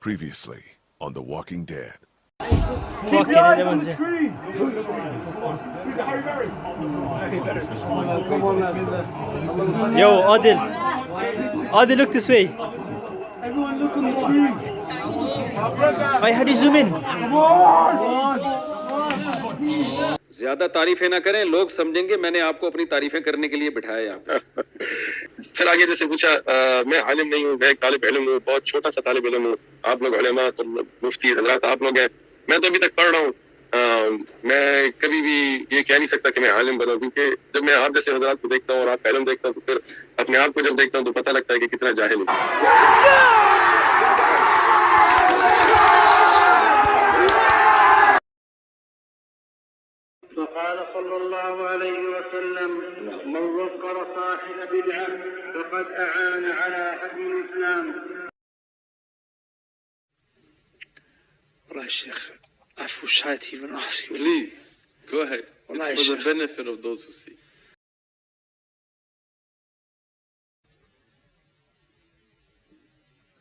Previously on The Walking Dead. Keep your eyes on the screen! Yo, Adil. Adil, look this way. Everyone look on the screen! Why, how do you zoom in? ज्यादा तारीफें ना करें, लोग समझेंगे मैंने आपको अपनी तारीफें करने के लिए बिठाया यहाँ पे। फिर आगे जैसे पूछा, मैं आलिम नहीं हूँ, मैं एक तालिब इल्म हूँ, बहुत छोटा सा तालिब इल्म हूँ। आप लोग उलेमा, तो मुफ्ती हज़रात आप लोग हैं, मैं तो अभी तक पढ़ रहा हूँ। मैं कभी भी ये कह नहीं सकता कि मैं आलिम बना, क्योंकि जब मैं आप जैसे हज़रात को देखता हूँ और आप इल्म देखता हूँ, तो फिर अपने आप को जब देखता हूँ तो पता लगता है कि कितना जाहिल हूँ। وقال صلى الله عليه وسلم من وقر صاحب بدعة فقد أعان على هدم الإسلام. Well, Sheikh, I feel shy to even ask you. Please, go ahead. Well, It's for the benefit of those who see.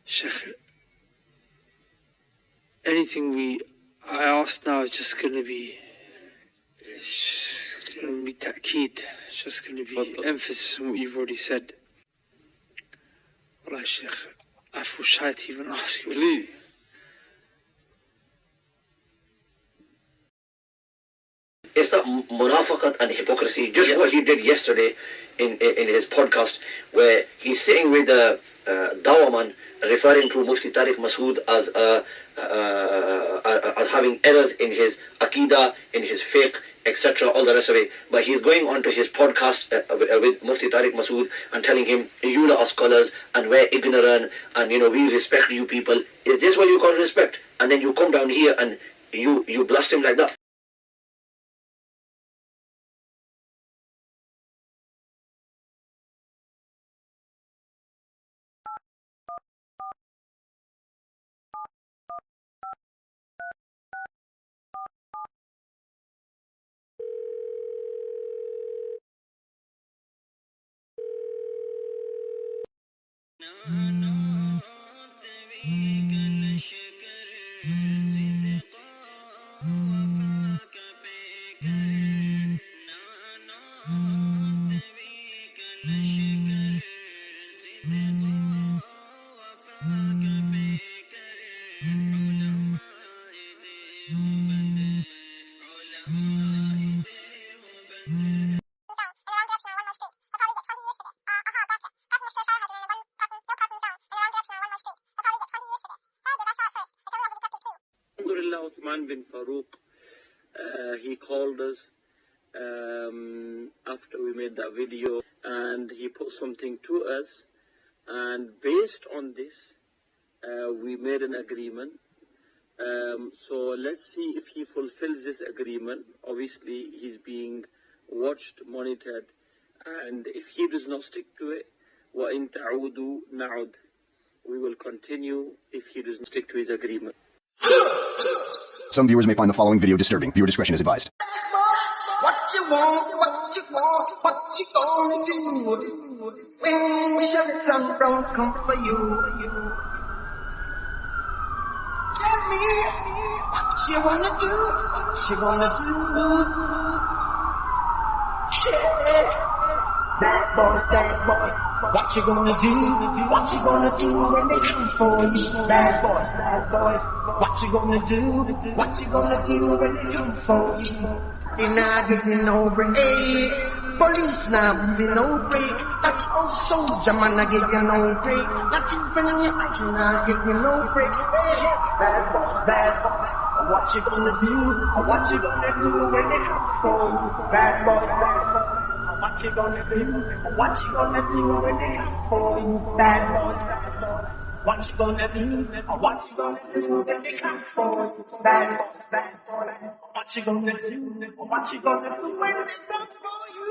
Sheikh, anything I ask now is just going to be ta'keed. It's just going to be emphasis on what you've already said. Well, Sheikh, I feel shy to even ask you. Please. It's the munafaqat and hypocrisy, just what he did yesterday in his podcast, where he's sitting with the Dawaman, referring to Mufti Tariq Masood as having errors in his Aqidah, in his fiqh, etc., all the rest of it. But he's going on to his podcast with Mufti Tariq Masood and telling him, you lot are scholars and we're ignorant and we respect you people. Is this what you call respect? And then you come down here and you blast him like that. Uthman Ibn Farooq, he called us after we made that video, and he put something to us, and based on this we made an agreement. So let's see if he fulfills this agreement. Obviously he's being watched, monitored, and if he does not stick to it, وَإِن تَعُودُوا نَعُدْ, we will continue if he does not stick to his agreement. Some viewers may find the following video disturbing. Viewer discretion is advised. What you want, what you want, what you gonna do when Shaitan don't come for you? Tell me what you wanna do, what you gonna do. Yeah. Bad boys, what you gonna do? What you gonna do when they come for you? Bad boys, what you gonna do? What you gonna do when they come for you? They not giving no break. Police not giving no break. That old soldier man not give you no break. Not even in your eyes not give you no break. Bad boys, what you gonna do? What you gonna do when they come for you? Bad boys. What you gonna do? What you gonna do when they come for you? Bad boys. What you gonna do? What you gonna do when they come for you? Bad boys. What you gonna do? What you gonna do when they come for you?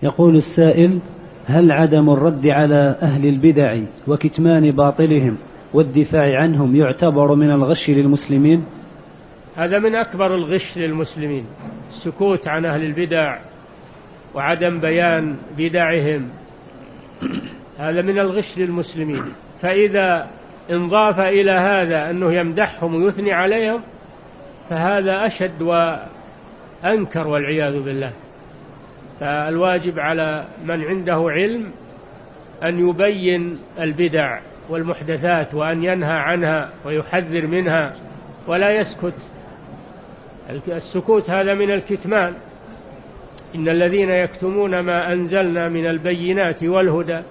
يقول السائل: هل عدم الرد على أهل البدع وكتمان باطلهم والدفاع عنهم يعتبر من الغش للمسلمين؟ هذا من أكبر الغش للمسلمين، السكوت عن أهل البدع وعدم بيان بدعهم، هذا من الغش للمسلمين. فإذا انضاف إلى هذا أنه يمدحهم ويثني عليهم فهذا أشد وأنكر والعياذ بالله. فالواجب على من عنده علم أن يبين البدع والمحدثات وأن ينهى عنها ويحذر منها ولا يسكت. السكوت هذا من الكتمان. إن الذين يكتمون ما أنزلنا من البينات والهدى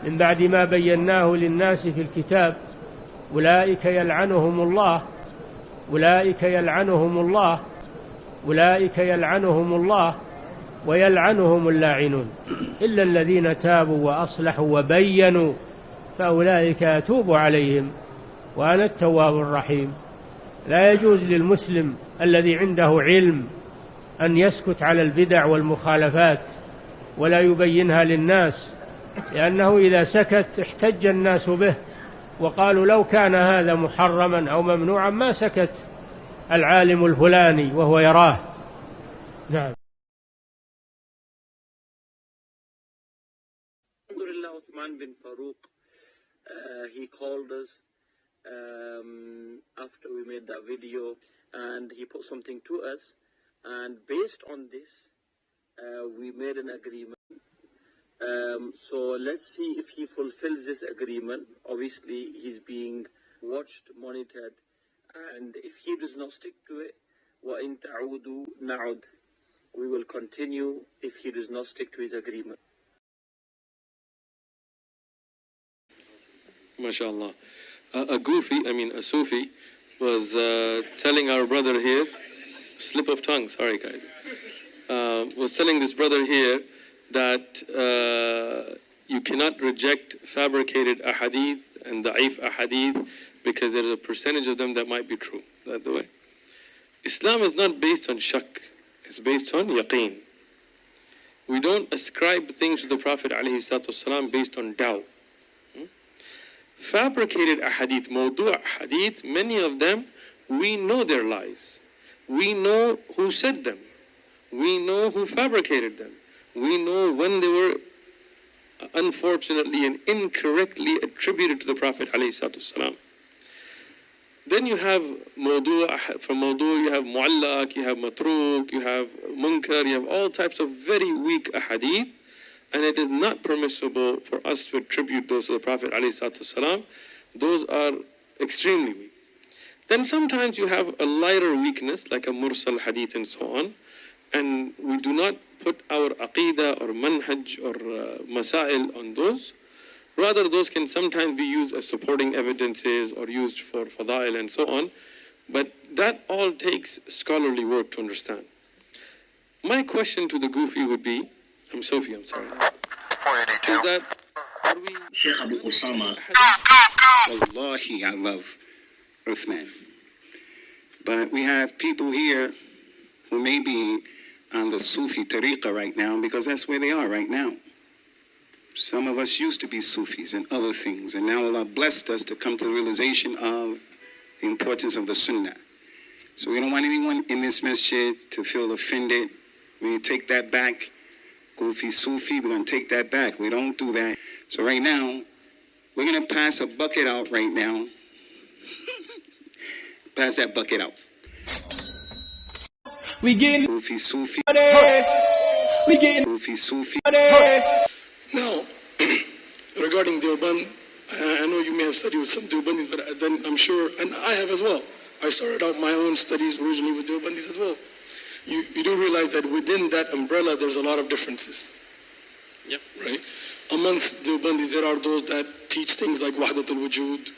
من بعد ما بيناه للناس في الكتاب أولئك يلعنهم الله أولئك يلعنهم الله أولئك يلعنهم الله ويلعنهم اللاعنون إلا الذين تابوا وأصلحوا وبينوا فأولئك أتوب عليهم وأنا التواب الرحيم. لا يجوز للمسلم الذي عنده علم أن يسكت على البدع والمخالفات ولا يبينها للناس، لأنه إذا سكت احتج الناس به وقالوا لو كان هذا محرما أو ممنوعا ما سكت العالم الفلاني وهو يراه. نعم. Uthman Ibn Farooq, he called us after we made that video and he put something to us, and based on this we made an agreement. So let's see if he fulfills this agreement. Obviously he's being watched, monitored, and if he does not stick to it, وَإِن تَعُودُوا نَعُدْ, we will continue if he does not stick to his agreement. MashaAllah. A Sufi was telling our brother here, slip of tongue, sorry guys, was telling this brother here that you cannot reject fabricated ahadith and da'if ahadith because there is a percentage of them that might be true. That's the way. Islam is not based on shak, it's based on yaqeen. We don't ascribe things to the Prophet ﷺ based on doubt. Fabricated ahadith, mawdu' ahadith, many of them, we know their lies. We know who said them. We know who fabricated them. We know when they were unfortunately and incorrectly attributed to the Prophet ﷺ. Then you have mawdu', from mawdu' you have mu'allaq, you have matruk, you have munkar, you have all types of very weak ahadith. And it is not permissible for us to attribute those to the Prophet ﷺ. Those are extremely weak. Then sometimes you have a lighter weakness, like a mursal hadith and so on. And we do not put our aqidah or manhaj or masail on those. Rather, those can sometimes be used as supporting evidences or used for fada'il and so on. But that all takes scholarly work to understand. My question to the Goofy would be, I'm sorry. Is that, are we... Sheikh Abu Usama. Wallahi, I love Uthman. But we have people here who may be on the Sufi tariqah right now because that's where they are right now. Some of us used to be Sufis and other things, and now Allah blessed us to come to the realization of the importance of the Sunnah. So we don't want anyone in this masjid to feel offended. We take that back. Goofy Sufi, we're going to take that back. We don't do that. So right now, we're going to pass a bucket out right now. Pass that bucket out. We getting Goofy Sufi. We getting Goofy Sufi. Now, regarding Deoband, I know you may have studied with some Deobandis, but then I'm sure, and I have as well. I started out my own studies originally with Deobandis as well. You do realize that within that umbrella, there's a lot of differences. Yep. Right? Amongst Deobandis, there are those that teach things like Wahdat al-Wujud,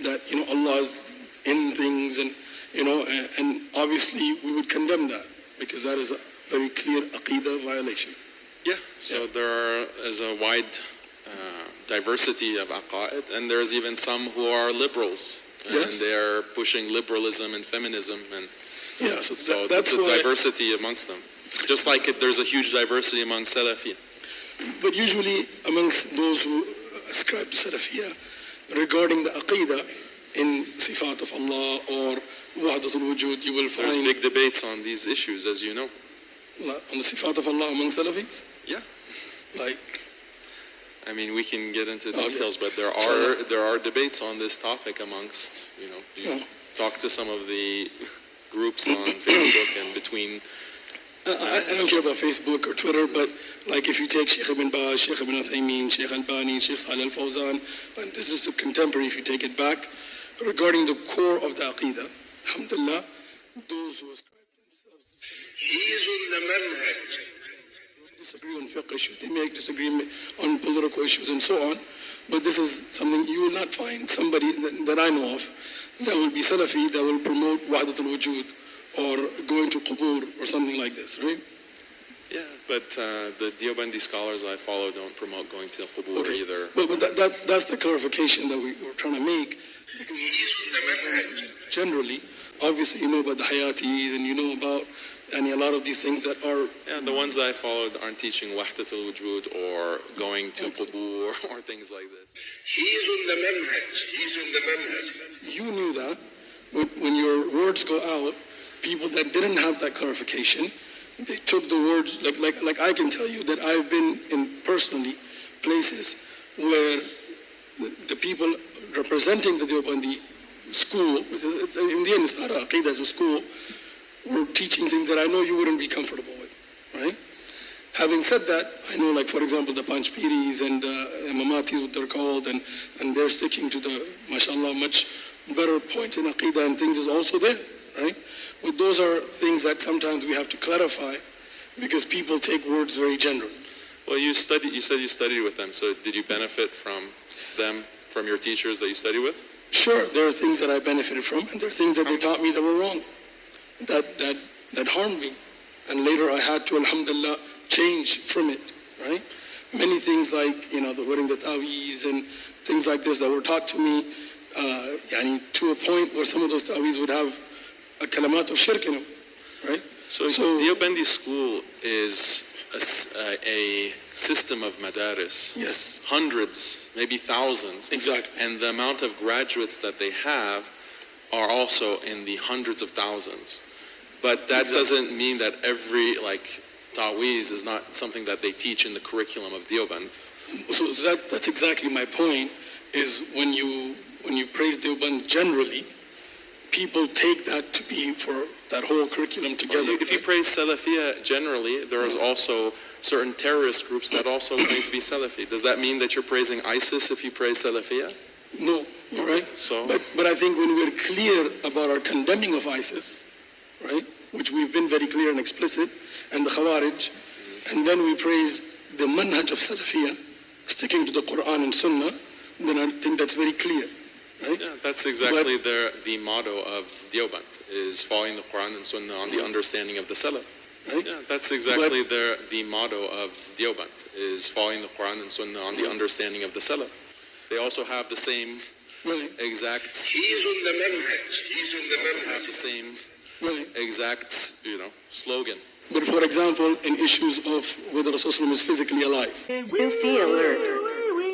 that, Allah is in things, and, and obviously we would condemn that because that is a very clear aqidah violation. Yeah, so there is a wide diversity of aqa'id, and there's even some who are liberals, and they're pushing liberalism and feminism, and yeah, so that's a diversity amongst them. Just like there's a huge diversity among Salafi. But usually amongst those who ascribe to Salafiyya, regarding the Aqidah in Sifat of Allah or Wahdatul Wujud, you will find... There's big debates on these issues, as you know. On the Sifat of Allah among Salafis? Yeah. Like... I mean, we can get into details, but there are debates on this topic amongst, you talk to some of the groups on Facebook and between... I don't care about Facebook or Twitter, but like if you take Sheikh Ibn Baz, Sheikh Ibn Uthaymin, Sheikh Albani, Sheikh Salih Al-Fawzan, and this is the contemporary if you take it back, regarding the core of the Aqidah, alhamdulillah, those who ascribe themselves to disagree on fiqh issues, they may disagree on political issues and so on, but this is something you will not find somebody that I know of that will be Salafi, that will promote Wahdatul Wujud or going to Qubur or something like this, right? Yeah, but the Deobandi scholars I follow don't promote going to Qubur either. But that's the clarification that we were trying to make. Generally, obviously you know about the Hayatis and you know about a lot of these things that are... Yeah, the ones that I followed aren't teaching Wahdatul Wujud or going to Qubur or things like this. He's on the manhaj. You knew that. When your words go out, people that didn't have that clarification, they took the words, like I can tell you that I've been in personally places where the people representing the Deobandi school, in the end it's not Aqidah, it's a school, were teaching things that I know you wouldn't be comfortable with, right? Having said that, I know like for example the Panchpiris and Imamatis, what they're called, and they're sticking to the, mashallah, much better points in Aqidah and things is also there, right? But those are things that sometimes we have to clarify because people take words very general. Well, you said you studied with them, so did you benefit from them, from your teachers that you study with? Sure, there are things that I benefited from, and there are things that they taught me that were wrong, that harmed me. And later I had to, alhamdulillah, change from it, right? Many things like, the wearing the ta'weez and things like this that were taught to me, to a point where some of those ta'weez would have a kalamat of shirk in them, right? So Deobandi school is a system of madaris. Yes. Hundreds, maybe thousands. Exactly. And the amount of graduates that they have are also in the hundreds of thousands. But that doesn't mean that every, ta'weez is not something that they teach in the curriculum of Deoband. So that's exactly my point, is when you praise Deoband generally, people take that to be for that whole curriculum together. Well, if you praise Salafiyya generally, there are also certain terrorist groups that also claim to be Salafi. Does that mean that you're praising ISIS if you praise Salafiyya? No, you're right. So, but I think when we're clear about our condemning of ISIS, right, which we've been very clear and explicit, and the Khawarij, and then we praise the manhaj of Salafiyya, sticking to the Quran and Sunnah, then I think that's very clear. Right? Yeah, that's exactly the motto of Deoband, is following the Quran and Sunnah on the understanding of the Salaf. Right? Yeah, that's exactly the motto of Deoband, is following the Quran and Sunnah on the understanding of the Salaf. They also have the same exact... He's on the manhaj. He's on the manhaj. Have the same exact, slogan. But for example, in issues of whether Rasulullah is physically alive. Sufi alert.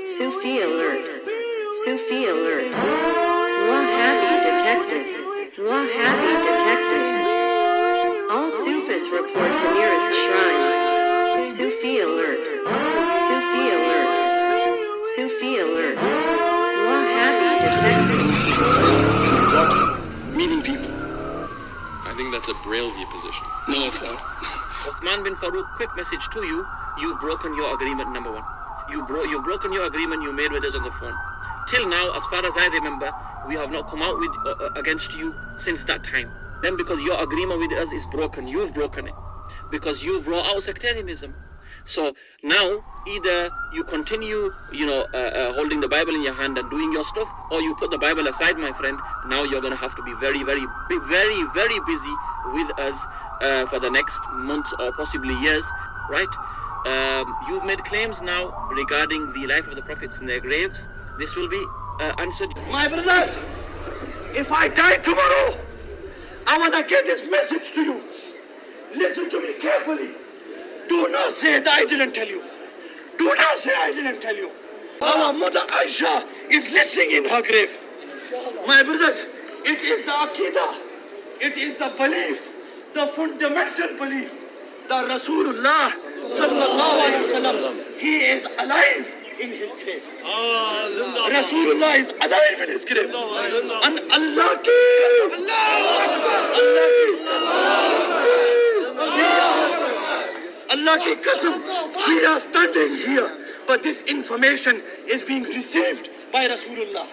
Sufi alert. Sufi alert. Wahhabi detected. Wahhabi detected. All Sufis report to nearest shrine. Sufi alert. Sufi alert. Sufi alert. Wahhabi detected. Meeting people. I think that's a Braille-view position. No, it's not. Uthman Ibn Farooq, quick message to you. You've broken your agreement, number one. You've broken your agreement you made with us on the phone. Till now, as far as I remember, we have not come out with against you since that time. Then because your agreement with us is broken, you've broken it. Because you've brought out sectarianism. So now, either you continue, holding the Bible in your hand and doing your stuff, or you put the Bible aside, my friend. Now you're going to have to be very, very, very, very busy with us for the next months or possibly years, right? You've made claims now regarding the life of the prophets in their graves. This will be answered. My brothers, if I die tomorrow, I want to get this message to you. listen to me carefully. Do not say that I didn't tell you. Do not say I didn't tell you. Our mother Aisha is listening in her grave. My brothers, it is the Aqidah. It is the belief, the fundamental belief that Rasulullah sallallahu alaihi wasallam, he is alive in his grave. Rasulullah is alive in his grave. And Allah ki qasam, we are standing here, but this information is being received by Rasulullah.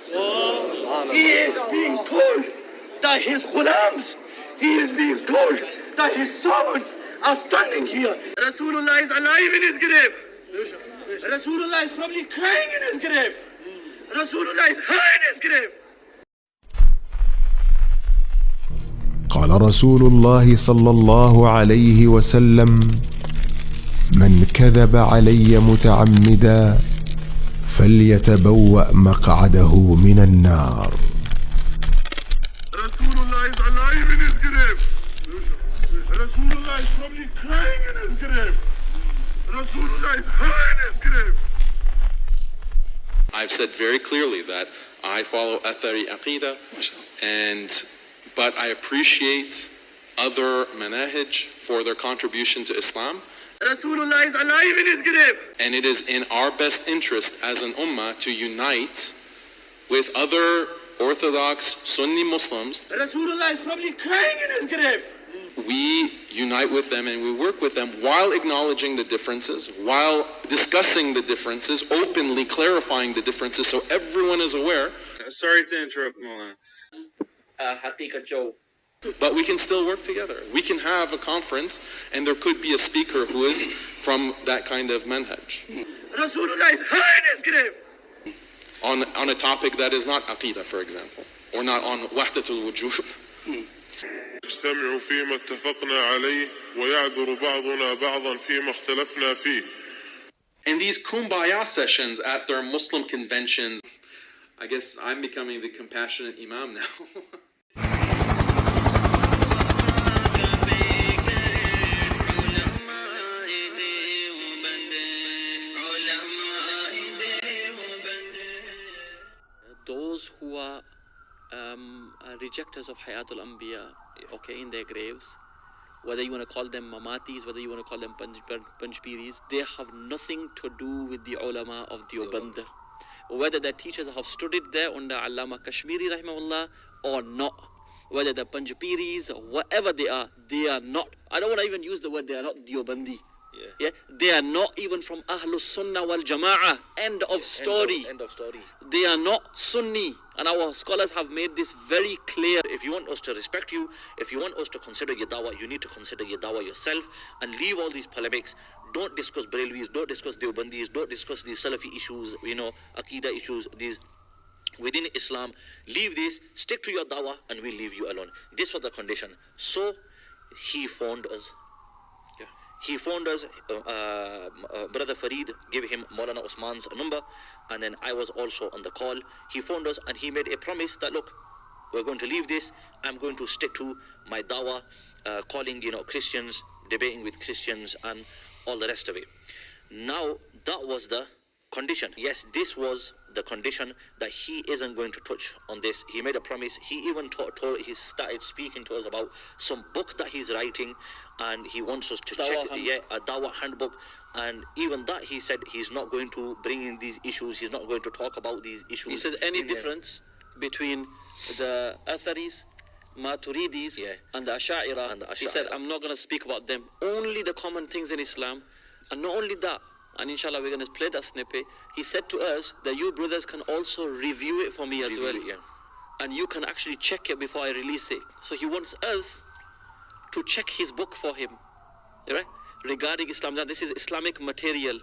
He is being told that his ghulams, he is being told that his servants are standing here. Rasulullah is alive in his grave. Rasulullah is probably crying in his grave. Rasulullah is high in his grave. قال رسول الله صلى الله عليه وسلم: من كذب علي متعمدا فليتبوأ مقعده من النار. Rasulullah is alive in his grave. Rasulullah is probably crying in his grave. Rasulullah is high in his grave. I've said very clearly that I follow Athari Aqidah, but I appreciate other manahij for their contribution to Islam. Rasulullah is alive in his grave. And it is in our best interest as an ummah to unite with other Orthodox Sunni Muslims. Rasulullah is probably crying in his grave. We unite with them and we work with them while acknowledging the differences, while discussing the differences, openly clarifying the differences so everyone is aware. Sorry to interrupt, Mawlana. Haqiqa Joe. But we can still work together. We can have a conference and there could be a speaker who is from that kind of manhaj. Rasulullah is high in his grave. On a topic that is not aqidah, for example, or not on wahdatul wujud. اجتمعوا فيما اتفقنا عليه ويعذر بعضنا بعضا فيما اختلفنا فيه. In these kumbaya sessions at their Muslim conventions, I guess I'm becoming the compassionate imam now. Those who are rejectors of Hayatul Anbiya, okay, in their graves, whether you want to call them Mamatis, whether you want to call them Panjpiris, they have nothing to do with the ulama of Deoband. Whether their teachers have studied there under Allama Kashmiri rahimahullah or not, whether they're Panjpiris or whatever they are not. I don't want to even use the word they are not Deobandi. Yeah, they are not even from Ahlus Sunnah wal Jama'ah. End of story. End of story. They are not Sunni, and our scholars have made this very clear. If you want us to respect you, if you want us to consider your dawah, you need to consider your dawah yourself and leave all these polemics. Don't discuss Barelvis, don't discuss Deobandis, don't discuss these Salafi issues, Aqidah issues, these within Islam. Leave this, stick to your dawah, and we'll leave you alone. This was the condition. So he phoned us. He phoned us, Brother Farid gave him Maulana Usman's number, and then I was also on the call. He phoned us and he made a promise that, look, we're going to leave this. I'm going to stick to my dawah, calling, Christians, debating with Christians and all the rest of it. Now, that was the condition. Yes, this was the condition that he isn't going to touch on this. He made a promise. He even he started speaking to us about some book that he's writing, and he wants us to check a dawah handbook. And even that, he said he's not going to bring in these issues. He's not going to talk about these issues. He said any difference between the Atharis, Maturidis, and the Asha'ira. He said, I'm not going to speak about them. Only the common things in Islam. And not only that, and inshallah we're going to play that snippet. He said to us that you brothers can also review it for me as well. And you can actually check it before I release it. So he wants us to check his book for him, right? Regarding Islam. Now this is Islamic material.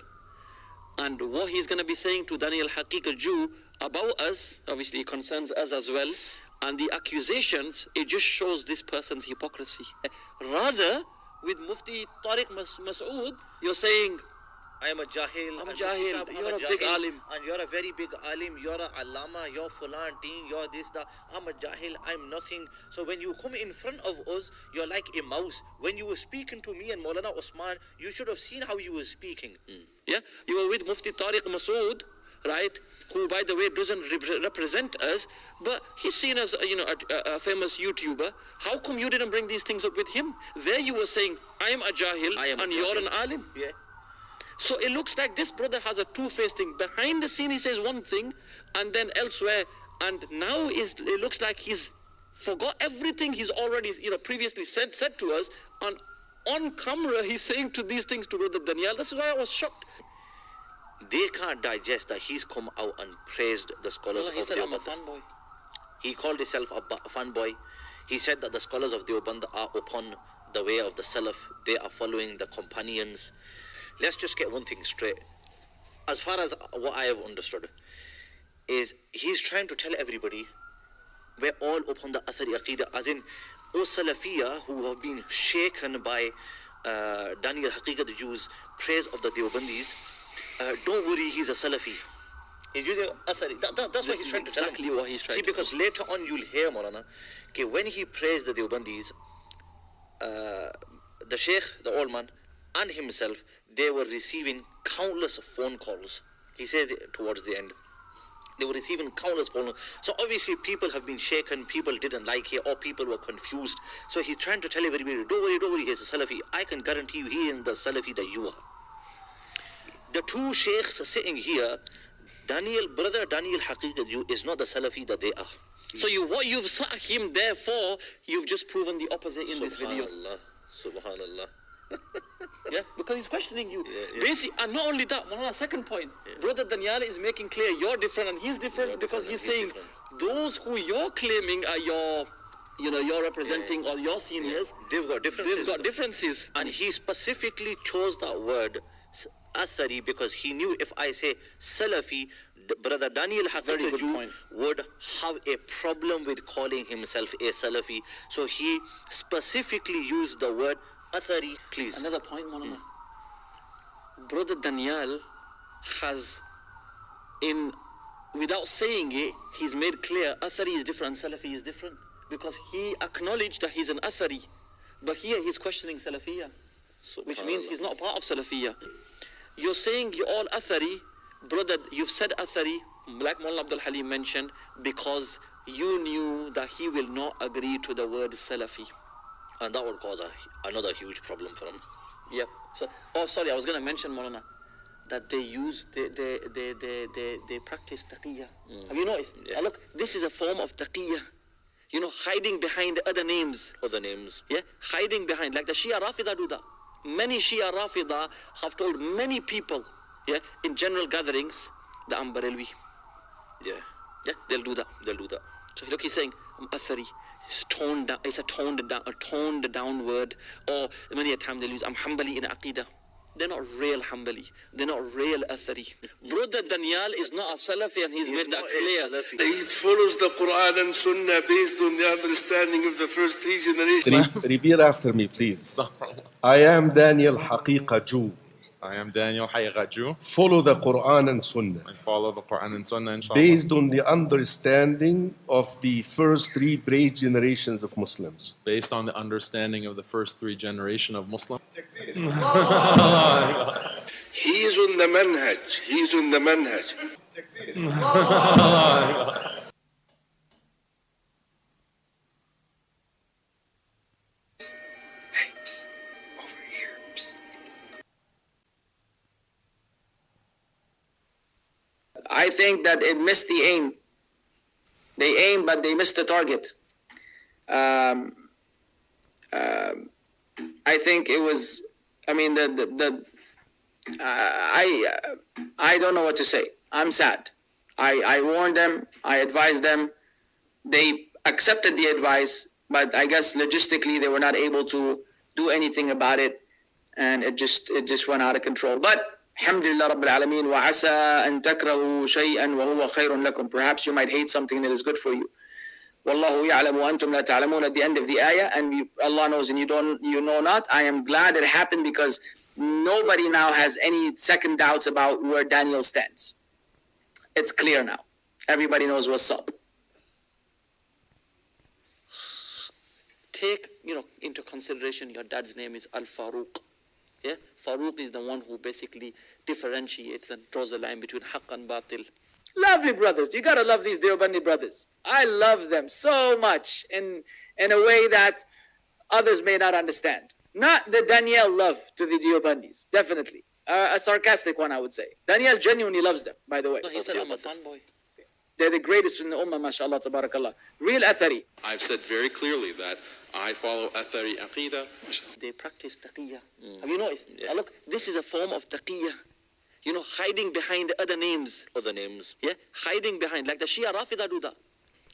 And what he's going to be saying to Daniel Haqiqa Jew about us, obviously it concerns us as well. And the accusations, it just shows this person's hypocrisy. Rather, with Mufti Tariq Masood, you're saying, I am a jahil. I'm and jahil. Mufti Sahib, You're a big alim. And you're a very big alim. You're a allama. You're fulan teen. You're this, that. I'm a jahil. I'm nothing. So when you come in front of us, you're like a mouse. When you were speaking to me and Maulana Usman, you should have seen how you were speaking. Yeah, you were with Mufti Tariq Masood, right? Who, by the way, doesn't represent us, but he's seen as a famous YouTuber. How come you didn't bring these things up with him? There you were saying, I am a jahil and you're an alim. Yeah. So it looks like this brother has a two-faced thing. Behind the scene he says one thing, and then elsewhere, and now it looks like he's forgot everything he's already previously said to us, and on camera he's saying to these things to Brother Daniel. This is why I was shocked. They can't digest that he's come out and praised the scholars of Deoband. He said, I'm a fanboy. He called himself a fanboy. He said that the scholars of Deoband are upon the way of the Salaf. They are following the companions. Let's just get one thing straight. As far as what I have understood, is he's trying to tell everybody we're all upon the Athari Aqidah, as in Salafiyah who have been shaken by Daniel Haqiqat the Jews' praise of the Deobandis. Don't worry, he's a Salafi. He's using Athari. That's what he's trying to tell him. Exactly what he's trying to do. See, because later on you'll hear, Maulana, okay, when he praised the Deobandis, the Sheikh, the old man, and himself, they were receiving countless phone calls. He says it towards the end. They were receiving countless phone calls. So obviously people have been shaken, people didn't like it, or people were confused. So he's trying to tell everybody, don't worry, he's a Salafi. I can guarantee you he is the Salafi that you are. The two sheikhs sitting here, brother Daniel Haqiqat is not the Salafi that they are. So what you've sat him there for, you've just proven the opposite in this video. Subhanallah. Yeah, because he's questioning you. Basically, and not only that, one second point. Brother Daniel is making clear you're different and he's different because he's saying those who you're claiming are you're representing or your seniors, they've got differences. And he specifically chose that word Athari because he knew if I say Salafi, Brother Daniel Haqiqat would have a problem with calling himself a Salafi. So he specifically used the word Athari. Please. Another point, Maulana. Brother Daniel has, without saying it, he's made clear Athari is different, Salafi is different. Because he acknowledged that he's an Athari. But here he's questioning Salafiyah. Which means he's not part of Salafiyah. You're saying you're all Athari. Brother, you've said Athari, like Maulana Abdul Halim mentioned, because you knew that he will not agree to the word Salafi. And that would cause another huge problem for him. Yep. So, I was going to mention, Maulana, that they practice taqiyya. Have you noticed? Yeah. Look, this is a form of taqiyya. Hiding behind other names. Yeah, hiding behind. Like the Shia Rafida do that. Many Shia Rafida have told many people, in general gatherings, that I'm Barelwi. Yeah, they'll do that. So look, he's saying, I'm Athari. It's a toned down word. Or many a time they'll use, I'm Hanbali in Aqidah. They're not real Hanbali. They're not real Athari. Brother Daniel is not a Salafi and he's made that clear. He follows the Quran and Sunnah based on the understanding of the first three generations. Repeat after me, please. I am Daniel Haqiqa Jew. I am Daniel Haqiqa Jew. Follow the Quran and Sunnah. I follow the Quran and Sunnah, inshallah. Based on the understanding of the first three great generations of Muslims. Based on the understanding of the first three generations of Muslims. He is on the manhaj. He's on the manhaj. I think that it missed the aim. They aimed, but they missed the target. I think it was. I mean, I don't know what to say. I'm sad. I warned them. I advised them. They accepted the advice, but I guess logistically they were not able to do anything about it, and it just went out of control. But Alhamdulillah Rabbil Alameen, wa asa an takrahu shay'an wa huwa khayrun lakum. Perhaps you might hate something that is good for you. Wallahu ya'lamu wa antum la ta'lamun, at the end of the ayah, and Allah knows and you know not. I am glad it happened because nobody now has any second doubts about where Daniel stands. It's clear now. Everybody knows what's up. Take, into consideration your dad's name is Al-Farooq. Yeah? Farooq is the one who basically differentiates and draws the line between haqq and batil. Lovely brothers. You gotta love these Deobandi brothers. I love them so much in a way that others may not understand. Not the Daniel love to the Deobandis, definitely. A sarcastic one, I would say. Daniel genuinely loves them, by the way. He said, I'm a fanboy. They're the greatest in the ummah, mashallah, tabarakallah. Real athari. I've said very clearly that I follow athari aqidah. They practice taqiyya. Have you noticed? Yeah. Look, this is a form of taqiyya. Hiding behind the other names. Yeah, hiding behind, like the Shia Rafida do that.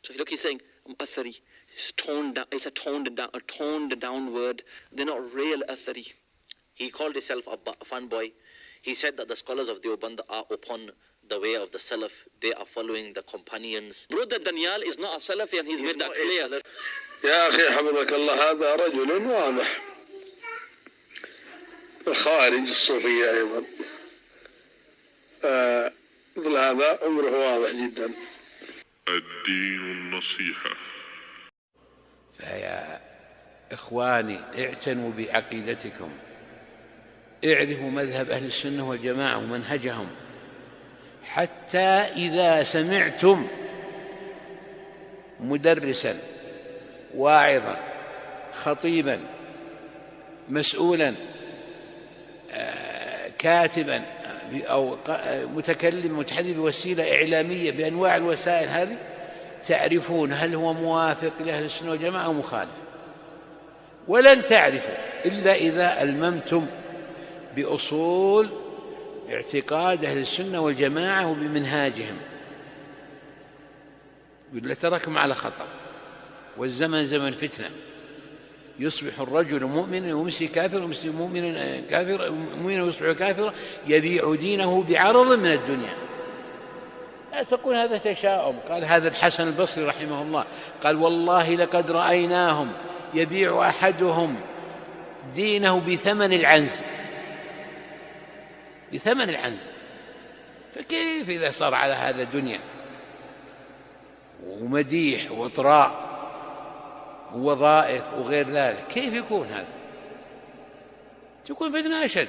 So look, he's saying, athari. It's toned down. It's a toned down word. They're not real athari. He called himself a fanboy. He said that the scholars of Deoband are upon the way of the Salaf. They are following the companions. Brother Daniel is not a Salafi, and he's made that clear. يا أخي حفظك الله هذا رجل واضح الخوارج الصوفية أيضا مثل هذا أمره واضح جدا. الدين النصيحة. فيا إخواني اعتنوا بعقيدتكم، اعرفوا مذهب أهل السنة والجماعة ومنهجهم، حتى إذا سمعتم مدرسا واعظا خطيبا مسؤولا كاتبا أو متكلم متحدث بوسيلة إعلامية بأنواع الوسائل هذه، تعرفون هل هو موافق لأهل السنة والجماعة أو مخالف. ولن تعرفوا إلا إذا ألممتم بأصول اعتقاد أهل السنة والجماعة وبمنهاجهم. لتركم على خطر، والزمن زمن فتنة، يصبح الرجل مؤمنا ويمسي كافر ويمسي مؤمنا كافر مؤمنا ويصبح كافرا يبيع دينه بعرض من الدنيا. لا تقول هذا تشاؤم. قال هذا الحسن البصري رحمه الله قال والله لقد رأيناهم يبيع أحدهم دينه بثمن العنز، بثمن العنز. فكيف إذا صار على هذا الدنيا ومديح وإطراء ووظائف وغير ذلك، كيف يكون هذا؟ تكون فتنة أشد.